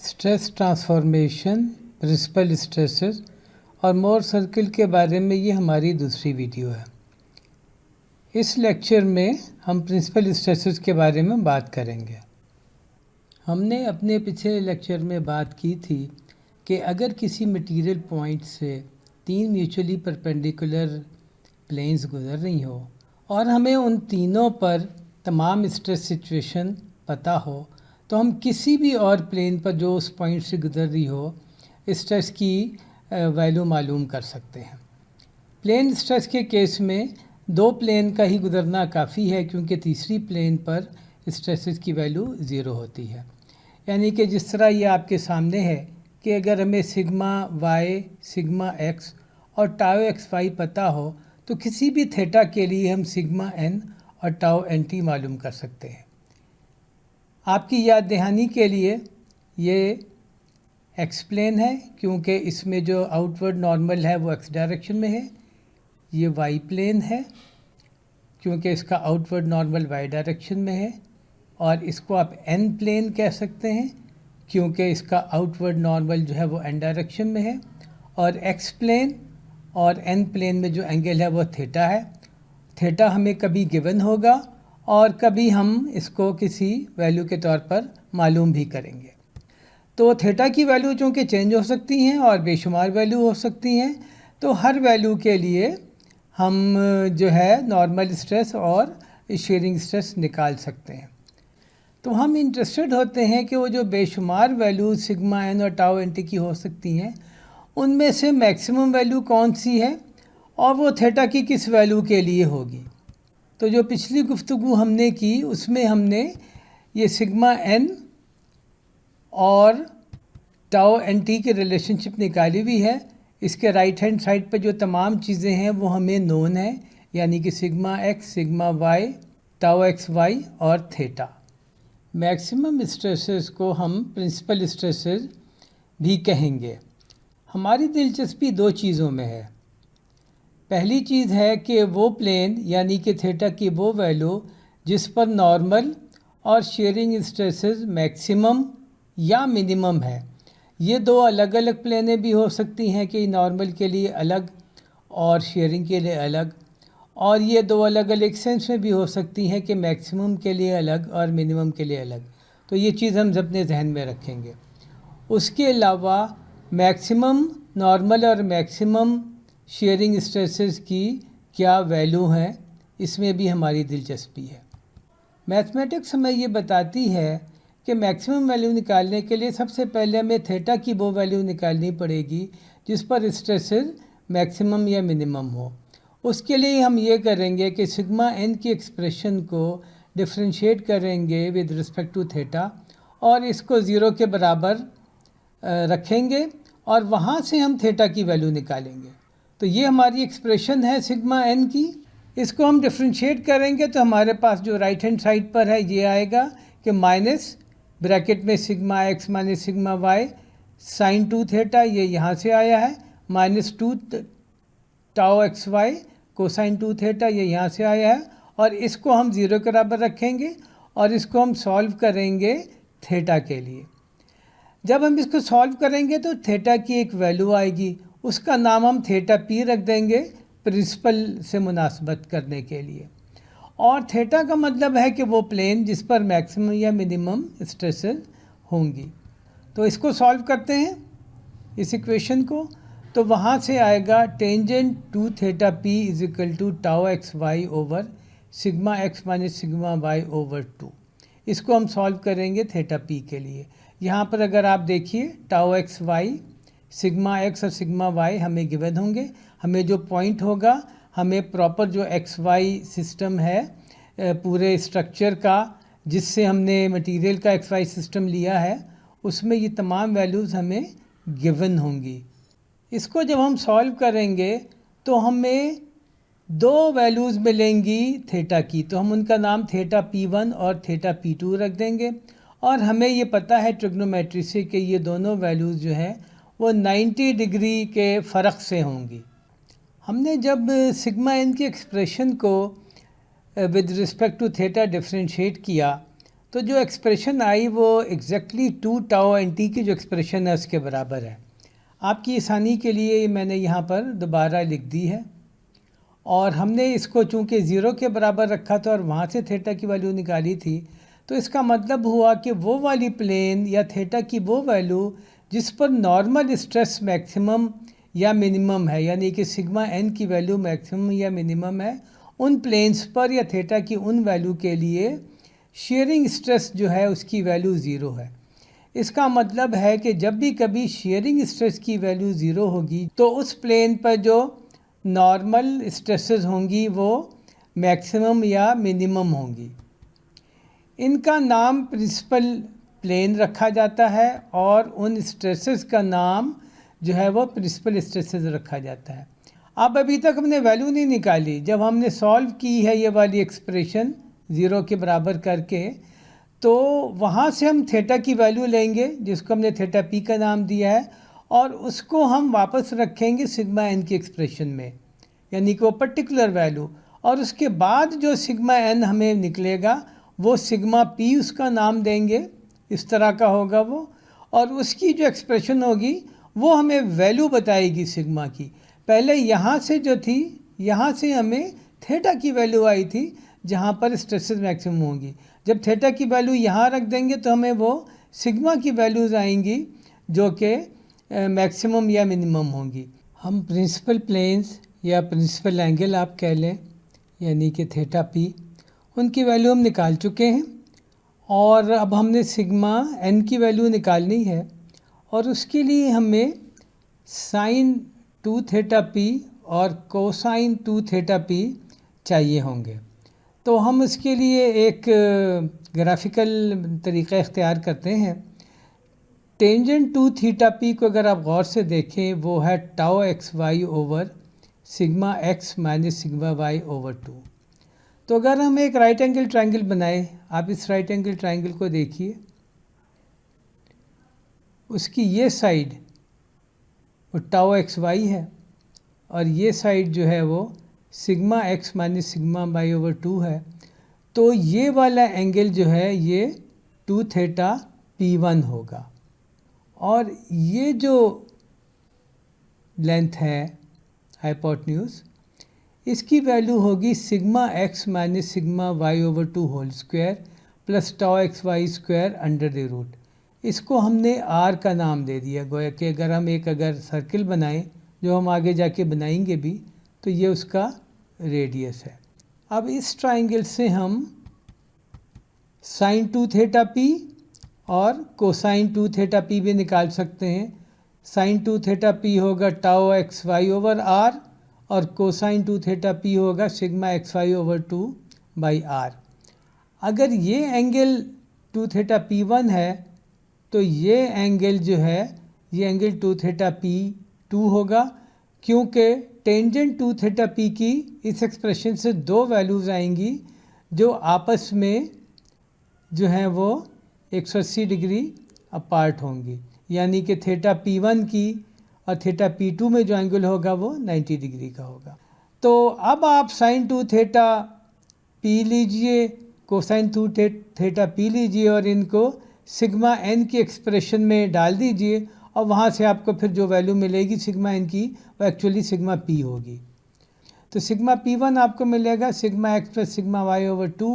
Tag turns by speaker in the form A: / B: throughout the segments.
A: Stress transformation, principal stresses और मोर circle के बारे में ये हमारी दूसरी वीडियो है। इस लेक्चर में हम प्रिंसिपल स्ट्रेसेस के बारे में बात करेंगे। हमने अपने पिछले लेक्चर में बात की थी कि अगर किसी मटेरियल पॉइंट से तीन म्यूचुअली परपेंडिकुलर प्लेन्स गुजर रही हो और हमें उन तीनों पर तमाम स्ट्रेस सिचुएशन पता हो, तो हम किसी भी और प्लेन पर जो उस पॉइंट से गुजर रही हो स्ट्रेस की वैल्यू मालूम कर सकते हैं। प्लेन स्ट्रेस के केस में दो प्लेन का ही गुजरना काफ़ी है, क्योंकि तीसरी प्लेन पर स्ट्रेसेस की वैल्यू ज़ीरो होती है। यानी कि जिस तरह ये आपके सामने है कि अगर हमें सिग्मा वाई, सिग्मा एक्स और टाउ एक्स वाई पता हो, तो किसी भी थीटा के लिए हम सिग्मा एन और टाउ एन टी मालूम कर सकते हैं। आपकी याद दहानी के लिए ये एक्स प्लेन है, क्योंकि इसमें जो आउटवर्ड नॉर्मल है वो एक्स डायरेक्शन में है। ये वाई प्लेन है, क्योंकि इसका आउटवर्ड नॉर्मल वाई डायरेक्शन में है। और इसको आप एन प्लेन कह सकते हैं, क्योंकि इसका आउटवर्ड नॉर्मल जो है वो एन डायरेक्शन में है। और एक्स प्लेन और एन प्लेन में जो एंगल है वो थीटा है। थीटा हमें कभी गिवन होगा और कभी हम इसको किसी वैल्यू के तौर पर मालूम भी करेंगे। तो थीटा की वैल्यू चूँकि चेंज हो सकती हैं और बेशुमार वैल्यू हो सकती हैं, तो हर वैल्यू के लिए हम जो है नॉर्मल स्ट्रेस और शेयरिंग स्ट्रेस निकाल सकते हैं। तो हम इंटरेस्टेड होते हैं कि वो जो बेशुमार वैल्यू सिग्मा एन और टाउ एन टी की हो सकती हैं, उनमें से मैक्सिमम वैल्यू कौन सी है और वो थीटा की किस वैल्यू के लिए होगी। तो जो पिछली गुफ्तगू हमने की उसमें हमने ये सिग्मा एन और टाउ एन टी की रिलेशनशिप निकाली हुई है। इसके राइट हैंड साइड पर जो तमाम चीज़ें हैं वो हमें नोन है, यानी कि sigma x, sigma y, tau x y और थीटा। मैक्सिमम स्ट्रेसेस को हम प्रिंसिपल स्ट्रेसेस भी कहेंगे। हमारी दिलचस्पी दो चीज़ों में है। पहली चीज़ है कि वो प्लेन यानी कि थीटा की वो वैल्यू जिस पर नॉर्मल और शेयरिंग स्ट्रेसेस मैक्सिमम या मिनिमम है। ये दो अलग अलग प्लेनें भी हो सकती हैं कि नॉर्मल के लिए अलग और शेयरिंग के लिए अलग, और ये दो अलग अलग सेंस में भी हो सकती हैं कि मैक्सिमम के लिए अलग और मिनिमम के लिए अलग। तो ये चीज़ हम अपने जहन में रखेंगे। उसके अलावा मैक्सिमम नॉर्मल और मैक्सिमम शेयरिंग स्ट्रेसेस की क्या वैल्यू हैं, इसमें भी हमारी दिलचस्पी है। मैथमेटिक्स हमें ये बताती है कि मैक्सिमम वैल्यू निकालने के लिए सबसे पहले हमें थीटा की वो वैल्यू निकालनी पड़ेगी जिस पर स्ट्रेसेस मैक्सिमम या मिनिमम हो। उसके लिए हम ये करेंगे कि सिग्मा एन की एक्सप्रेशन को डिफ्रेंशिएट करेंगे विद रिस्पेक्ट टू थीटा और इसको ज़ीरो के बराबर रखेंगे और वहाँ से हम थीटा की वैल्यू निकालेंगे। तो ये हमारी एक्सप्रेशन है सिग्मा एन की। इसको हम डिफ्रेंशिएट करेंगे तो हमारे पास जो राइट हैंड साइड पर है ये आएगा कि माइनस ब्रैकेट में sigma x minus sigma y sine two theta, ये यहाँ से आया है, minus two tau x y cosine two theta, ये यहाँ से आया है। और इसको हम ज़ीरो के बराबर रखेंगे और इसको हम सॉल्व करेंगे थीटा के लिए। जब हम इसको सॉल्व करेंगे तो थीटा की एक वैल्यू आएगी, उसका नाम हम थीटा पी रख देंगे प्रिंसिपल से मुनासबत करने के लिए। और थीटा का मतलब है कि वो प्लेन जिस पर मैक्सिमम या मिनिमम स्ट्रेसेस होंगी। तो इसको सॉल्व करते हैं इस इक्वेशन को, तो वहाँ से आएगा tangent two theta p is equal to tau x y over sigma x minus sigma y over 2। इसको हम सॉल्व करेंगे थीटा पी के लिए। यहाँ पर अगर आप देखिए tau x y, sigma x और सिग्मा वाई हमें गिवन होंगे। हमें जो पॉइंट होगा, हमें प्रॉपर जो एक्स वाई सिस्टम है पूरे स्ट्रक्चर का, जिससे हमने मटेरियल का एक्स वाई सिस्टम लिया है, उसमें ये तमाम वैल्यूज़ हमें गिवन होंगी। इसको जब हम सॉल्व करेंगे तो हमें दो वैल्यूज़ मिलेंगी थीटा की, तो हम उनका नाम थीटा P1 और थीटा P2 रख देंगे। और हमें ये पता है ट्रिग्नोमेट्री से कि ये दोनों वैल्यूज़ जो हैं वो 90 डिग्री के फ़र्क से होंगी। हमने जब सिग्मा एन की एक्सप्रेशन को with respect to theta differentiate किया, तो जो एक्सप्रेशन आई वो एग्जैक्टली 2 टाउ एन टी की जो एक्सप्रेशन है उसके बराबर है। आपकी आसानी के लिए मैंने यहाँ पर दोबारा लिख दी है, और हमने इसको चूँकि ज़ीरो के बराबर रखा था और वहाँ से थीटा की वैल्यू निकाली थी, तो इसका मतलब हुआ कि वो वाली प्लेन या थीटा की वो वैल्यू जिस पर नॉर्मल स्ट्रेस मैक्सिमम या मिनिमम है, यानी कि सिग्मा एन की वैल्यू मैक्सिमम या मिनिमम है, उन प्लेन्स पर या थीटा की उन वैल्यू के लिए शेयरिंग स्ट्रेस जो है उसकी वैल्यू ज़ीरो है। इसका मतलब है कि जब भी कभी शेयरिंग स्ट्रेस की वैल्यू ज़ीरो होगी तो उस प्लेन पर जो नॉर्मल स्ट्रेसेस होंगी वो मैक्सिमम या मिनिमम होंगी। इनका नाम प्रिंसिपल प्लेन रखा जाता है और उन स्ट्रेसेस का नाम जो है वो प्रिंसिपल स्ट्रेसेस रखा जाता है। अब अभी तक हमने वैल्यू नहीं निकाली। जब हमने सॉल्व की है ये वाली एक्सप्रेशन ज़ीरो के बराबर करके, तो वहाँ से हम थीटा की वैल्यू लेंगे जिसको हमने थीटा पी का नाम दिया है, और उसको हम वापस रखेंगे सिग्मा एन की एक्सप्रेशन में, यानी कि वो पर्टिकुलर वैल्यू, और उसके बाद जो सिग्मा एन हमें निकलेगा वो सिग्मा पी उसका नाम देंगे, इस तरह का होगा वो, और उसकी जो एक्सप्रेशन होगी वो हमें वैल्यू बताएगी सिग्मा की। पहले यहाँ से जो थी, यहाँ से हमें थीटा की वैल्यू आई थी जहाँ पर स्ट्रेसेस मैक्सिमम होंगी। जब थीटा की वैल्यू यहाँ रख देंगे तो हमें वो सिग्मा की वैल्यूज़ आएंगी जो कि मैक्सिमम या मिनिमम होंगी। हम प्रिंसिपल प्लेन्स या प्रिंसिपल एंगल आप कह लें, यानी कि थीटा पी, उनकी वैल्यू हम निकाल चुके हैं, और अब हमने सिग्मा एन की वैल्यू निकालनी है, और उसके लिए हमें साइन 2 थीटा पी और कोसाइन 2 थीटा पी चाहिए होंगे। तो हम इसके लिए एक ग्राफिकल तरीक़ा इख्तियार करते हैं। टेंजेंट 2 थीटा पी को अगर आप गौर से देखें वो है tau x y over sigma x minus sigma y over 2। तो अगर हम एक राइट एंगल ट्रायंगल बनाए, आप इस राइट एंगल ट्रायंगल को देखिए, उसकी ये साइड वो टाउ एक्स वाई है और ये साइड जो है वो sigma x minus sigma y over 2 है। तो ये वाला एंगल जो है ये 2 थीटा P1 होगा, और ये जो लेंथ है हाइपोटेन्यूज, इसकी वैल्यू होगी sigma x minus sigma y over 2 whole square plus tau x y square under the root. इसको हमने आर का नाम दे दिया, गोया कि अगर हम अगर सर्किल बनाएं, जो हम आगे जाके बनाएंगे भी, तो ये उसका रेडियस है। अब इस ट्राइंगल से हम साइन 2 थीटा पी और कोसाइन 2 थीटा पी भी निकाल सकते हैं। साइन 2 थीटा पी होगा tau x y over r, और कोसाइन 2 थीटा पी होगा sigma x y over 2 by r. अगर ये एंगल 2 थीटा P1 है तो ये एंगल जो है ये एंगल 2 थीटा P2 होगा, क्योंकि टेंजेंट 2 थीटा पी की इस एक्सप्रेशन से दो वैल्यूज़ आएंगी जो आपस में जो हैं वो 180 डिग्री अपार्ट होंगी, यानी कि थीटा P1 की और थीटा P2 में जो एंगल होगा वो 90 डिग्री का होगा। तो अब आप साइन 2 थीटा पी लीजिए, कोसाइन 2 थीटा पी लीजिए, और इनको सिग्मा एन की एक्सप्रेशन में डाल दीजिए, और वहाँ से आपको फिर जो वैल्यू मिलेगी सिग्मा एन की वो एक्चुअली सिग्मा पी होगी। तो सिग्मा P1 आपको मिलेगा sigma x plus sigma y over 2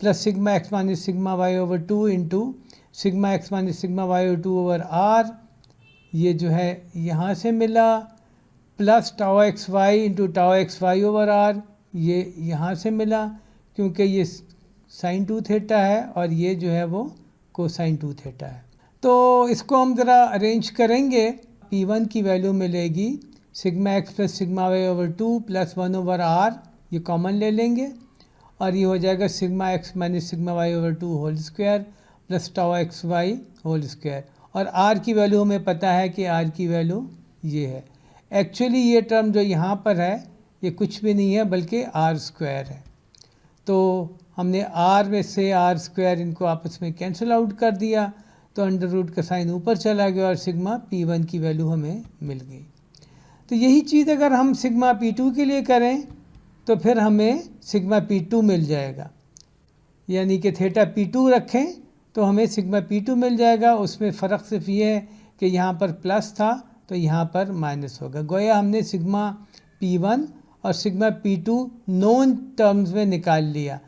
A: plus sigma x minus sigma y over 2 into sigma x minus sigma y over 2 over r, ये जो है यहाँ से मिला, plus tau x y into tau x y over r, ये यहाँ से मिला क्योंकि ये साइन 2 थीटा है और ये जो है वो कोसाइन 2 थीटा है। तो इसको हम ज़रा अरेंज करेंगे। P1 की वैल्यू मिलेगी sigma x plus sigma y over 2 plus 1 over r, ये कॉमन ले लेंगे, और ये हो जाएगा sigma x minus sigma y over 2 whole square plus tau x y whole square, और आर की वैल्यू हमें पता है कि आर की वैल्यू ये है। एक्चुअली ये टर्म जो यहाँ पर है ये कुछ भी नहीं है बल्कि आर स्क्वायर है। तो हमने आर में से आर स्क्वायर इनको आपस में कैंसिल आउट कर दिया, तो अंडर रूट का साइन ऊपर चला गया और सिग्मा P1 की वैल्यू हमें मिल गई। तो यही चीज़ अगर हम सिग्मा P2 के लिए करें तो फिर हमें सिग्मा P2 मिल जाएगा। यानी कि थीटा P2 रखें तो हमें सिग्मा P2 मिल जाएगा। उसमें फ़र्क सिर्फ ये है कि यहाँ पर प्लस था तो यहाँ पर माइनस होगा। गोया हमने सिग्मा P1 और सिग्मा P2 नोन टर्म्स में निकाल लिया।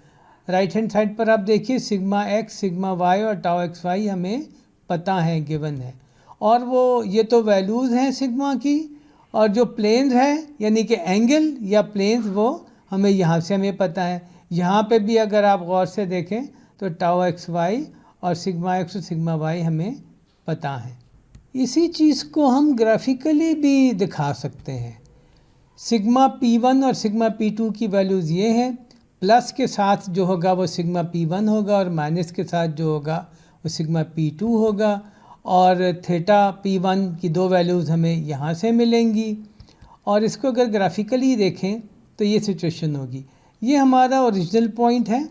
A: राइट हैंड साइड पर आप देखिए सिग्मा x, सिग्मा y और टाउ एक्स वाई हमें पता है, गिवन है। और वो ये तो वैल्यूज़ हैं सिग्मा की, और जो प्लेन्स है यानी कि एंगल या प्लेन्स वो हमें यहाँ से हमें पता है। यहाँ पे भी अगर आप गौर से देखें तो टाउ एक्स वाई और सिग्मा x और सिग्मा y हमें पता है। इसी चीज़ को हम ग्राफिकली भी दिखा सकते हैं। सिग्मा P1 और सिग्मा P2 की वैल्यूज़ ये हैं। प्लस के साथ जो होगा वो सिग्मा P1 होगा और माइनस के साथ जो होगा वो सिग्मा P2 होगा। और थीटा P1 की दो वैल्यूज़ हमें यहाँ से मिलेंगी। और इसको अगर ग्राफिकली देखें तो ये सिचुएशन होगी। ये हमारा ओरिजिनल पॉइंट है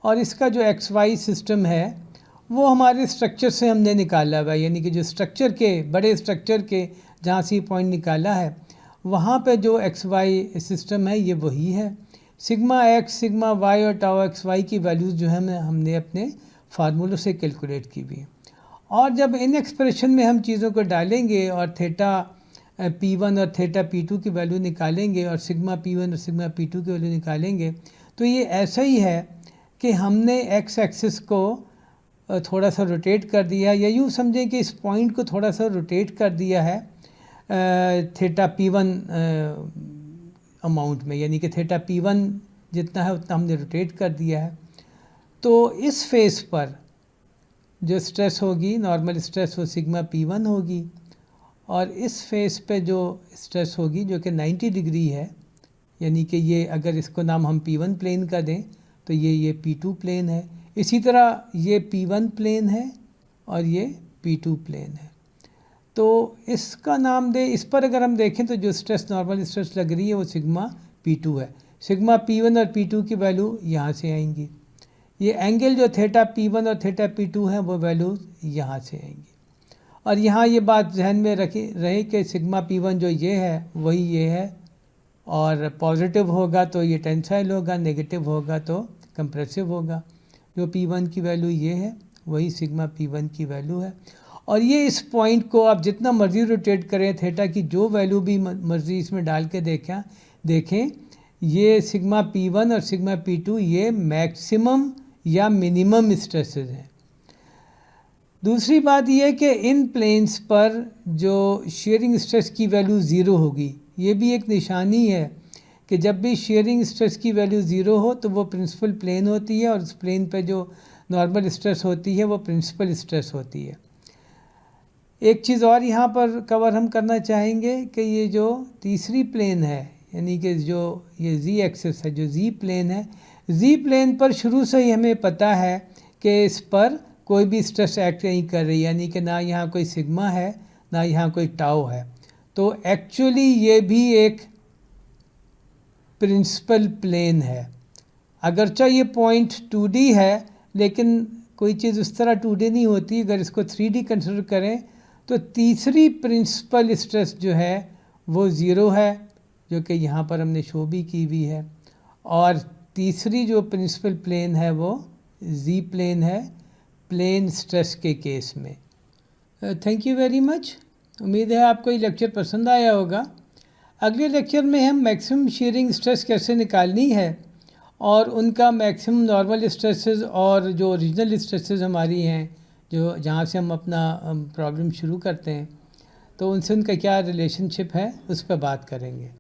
A: और इसका जो एक्स वाई सिस्टम है वो हमारे स्ट्रक्चर से हमने निकाला हुआ है, यानी कि जो स्ट्रक्चर के बड़े स्ट्रक्चर के जहाँ से पॉइंट निकाला है वहाँ पे जो एक्स वाई सिस्टम है ये वही है। सिग्मा एक्स, सिग्मा वाई और टाउ एक्स वाई की वैल्यूज़ जो है हमने अपने फार्मूलों से कैलकुलेट की हुई। और जब इन एक्सप्रेशन में हम चीज़ों को डालेंगे और थीटा P1 और थीटा P2 की वैल्यू निकालेंगे और सिग्मा P1 और सिग्मा P2 की वैल्यू निकालेंगे तो ये ऐसा ही है कि हमने एक्स एक्सिस को थोड़ा सा रोटेट कर दिया, या यूँ समझें कि इस पॉइंट को थोड़ा सा रोटेट कर दिया है थीटा P1 अमाउंट में, यानी कि थीटा P1 जितना है उतना हमने रोटेट कर दिया है। तो इस फेस पर जो स्ट्रेस होगी, नॉर्मल स्ट्रेस, वो सिग्मा P1 होगी। और इस फेस पे जो स्ट्रेस होगी जो कि 90 डिग्री है, यानी कि ये अगर इसको नाम हम P1 प्लेन का दें तो ये P2 प्लेन है। इसी तरह ये P1 प्लेन है और ये P2 प्लेन है। तो इसका नाम दें, इस पर अगर हम देखें तो जो स्ट्रेस, नॉर्मल स्ट्रेस लग रही है वो सिग्मा P2 है। सिग्मा P1 और P2 की वैल्यू यहाँ से आएंगी। ये एंगल जो थीटा P1 और थीटा P2 है वो वैल्यू यहाँ से आएंगी। और यहाँ ये बात जहन में रहे कि सिग्मा P1 जो ये है वही ये है, और पॉजिटिव होगा तो ये टेंसाइल होगा, नेगेटिव होगा तो कंप्रेसिव होगा। जो P1 की वैल्यू ये है वही सिग्मा P1 की वैल्यू है। और ये इस पॉइंट को आप जितना मर्जी रोटेट करें, थीटा की जो वैल्यू भी मर्जी इसमें डाल के देखें ये सिग्मा P1 और सिग्मा P2 ये मैक्सिमम या मिनिमम स्ट्रेसेस हैं। दूसरी बात यह है कि इन प्लेन्स पर जो शेयरिंग स्ट्रेस की वैल्यू ज़ीरो होगी, ये भी एक निशानी है कि जब भी शेयरिंग स्ट्रेस की वैल्यू ज़ीरो हो तो वो प्रिंसिपल प्लेन होती है और उस प्लेन पे जो नॉर्मल स्ट्रेस होती है वो प्रिंसिपल स्ट्रेस होती है। एक चीज़ और यहाँ पर कवर हम करना चाहेंगे कि ये जो तीसरी प्लेन है, यानी कि जो ये Z एक्सिस है, जो Z प्लेन है, Z प्लेन पर शुरू से ही हमें पता है कि इस पर कोई भी स्ट्रेस एक्ट नहीं कर रही, यानी कि ना यहाँ कोई सिग्मा है ना यहाँ कोई टाउ है। तो एक्चुअली ये भी एक प्रिंसिपल प्लेन है। अगरचा ये पॉइंट 2D है लेकिन कोई चीज़ उस तरह 2D नहीं होती। अगर इसको 3D कंसिडर करें तो तीसरी प्रिंसिपल स्ट्रेस जो है वो ज़ीरो है, जो कि यहाँ पर हमने शो भी की हुई है। और तीसरी जो प्रिंसिपल प्लेन है वो Z प्लेन है, प्लेन स्ट्रेस के केस में। Thank you very much. उम्मीद है आपको ये लेक्चर पसंद आया होगा। अगले लेक्चर में हम मैक्सिमम शेयरिंग स्ट्रेस कैसे निकालनी है और उनका मैक्सिमम नॉर्मल स्ट्रेसेस और जो ओरिजिनल स्ट्रेसेस हमारी हैं, जो जहाँ से हम अपना प्रॉब्लम शुरू करते हैं, तो उनसे उनका क्या रिलेशनशिप है उस पर बात करेंगे।